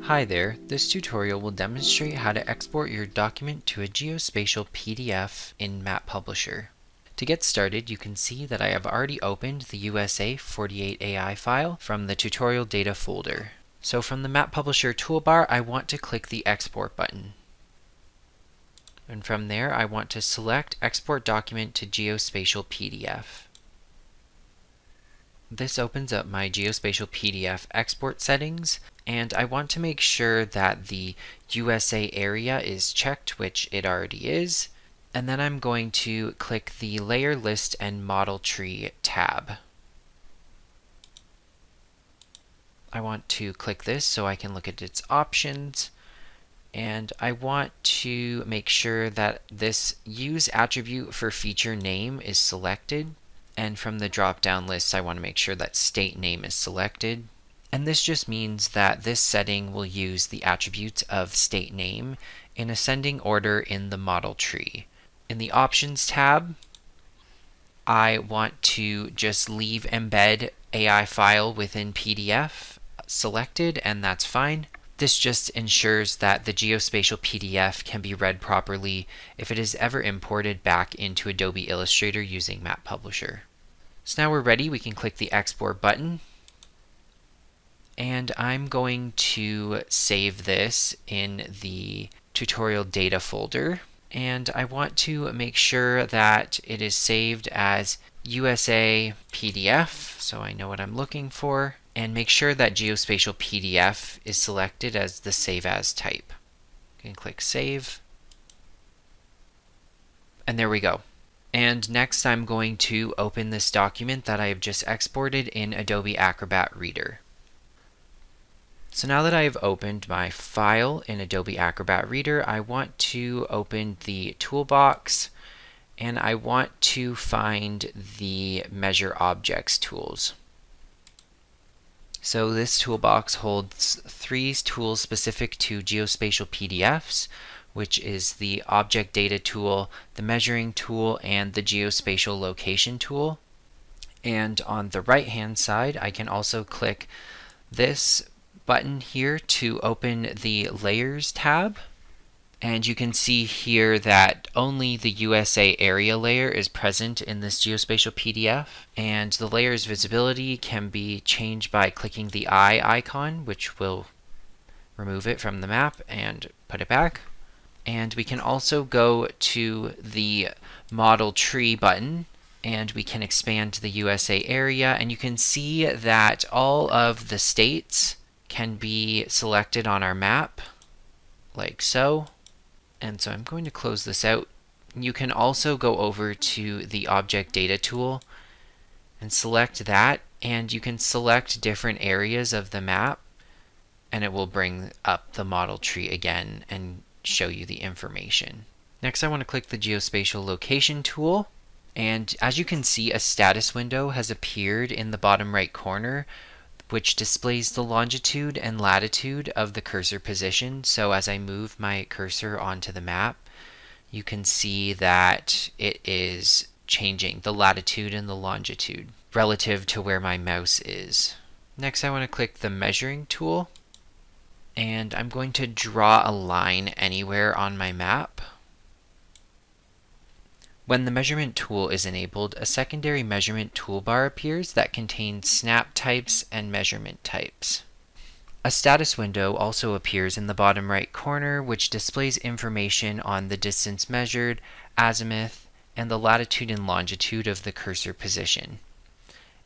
Hi there, this tutorial will demonstrate how to export your document to a geospatial PDF in Map Publisher. To get started, you can see that I have already opened the USA 48AI file from the tutorial data folder. So from the Map Publisher toolbar, I want to click the Export button. And from there, I want to select Export Document to Geospatial PDF. This opens up my Geospatial PDF export settings, and I want to make sure that the USA area is checked, which it already is, and then I'm going to click the Layer List and Model Tree tab. I want to click this so I can look at its options, and I want to make sure that this Use Attribute for Feature Name is selected. And from the drop-down list, I want to make sure that state name is selected. And this just means that this setting will use the attributes of state name in ascending order in the model tree. In the Options tab, I want to just leave Embed AI file within PDF selected, and that's fine. This just ensures that the geospatial PDF can be read properly if it is ever imported back into Adobe Illustrator using Map Publisher. So now we're ready, we can click the Export button. And I'm going to save this in the tutorial data folder. And I want to make sure that it is saved as USA PDF, so I know what I'm looking for. And make sure that Geospatial PDF is selected as the Save As type. You can click Save. And there we go. And next I'm going to open this document that I have just exported in Adobe Acrobat Reader. So now that I have opened my file in Adobe Acrobat Reader, I want to open the toolbox and I want to find the Measure Objects tools. So this toolbox holds three tools specific to geospatial PDFs, which is the Object Data tool, the Measuring tool, and the Geospatial Location tool. And on the right-hand side, I can also click this button here to open the Layers tab. And you can see here that only the USA area layer is present in this geospatial PDF. And the layer's visibility can be changed by clicking the eye icon, which will remove it from the map and put it back. And we can also go to the Model Tree button and we can expand the USA area, and you can see that all of the states can be selected on our map, like so. And so I'm going to close this out. You can also go over to the Object Data tool and select that, and you can select different areas of the map, and it will bring up the model tree again and show you the information. Next, I want to click the Geospatial Location tool, and as you can see, a status window has appeared in the bottom right corner, which displays the longitude and latitude of the cursor position. So as I move my cursor onto the map, you can see that it is changing the latitude and the longitude relative to where my mouse is. Next, I want to click the Measuring tool, and I'm going to draw a line anywhere on my map. When the Measurement tool is enabled, a secondary measurement toolbar appears that contains snap types and measurement types. A status window also appears in the bottom right corner, which displays information on the distance measured, azimuth, and the latitude and longitude of the cursor position.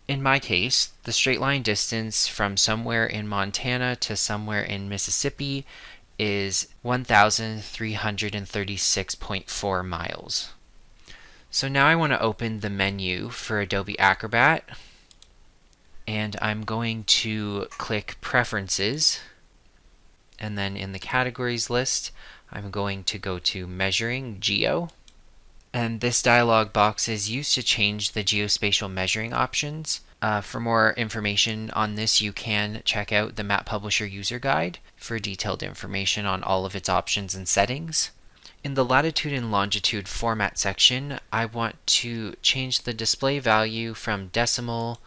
In my case, the straight line distance from somewhere in Montana to somewhere in Mississippi is 1,336.4 miles. So now I want to open the menu for Adobe Acrobat, and I'm going to click Preferences, and then in the Categories list, I'm going to go to Measuring Geo, and this dialog box is used to change the geospatial measuring options. For more information on this, you can check out the Map Publisher User Guide for detailed information on all of its options and settings. In the latitude and longitude format section, I want to change the display value from decimal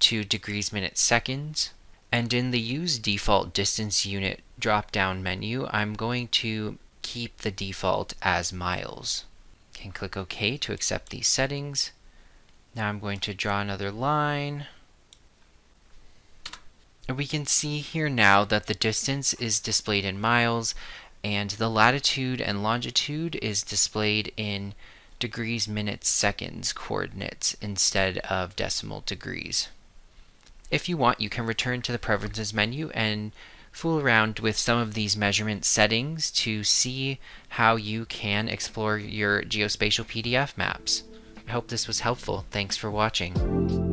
to degrees, minutes, seconds. And in the Use Default Distance Unit drop-down menu, I'm going to keep the default as miles. Can click OK to accept these settings. Now I'm going to draw another line. And we can see here now that the distance is displayed in miles and the latitude and longitude is displayed in degrees, minutes, seconds coordinates instead of decimal degrees. If you want, you can return to the Preferences menu and fool around with some of these measurement settings to see how you can explore your geospatial PDF maps. I hope this was helpful. Thanks for watching.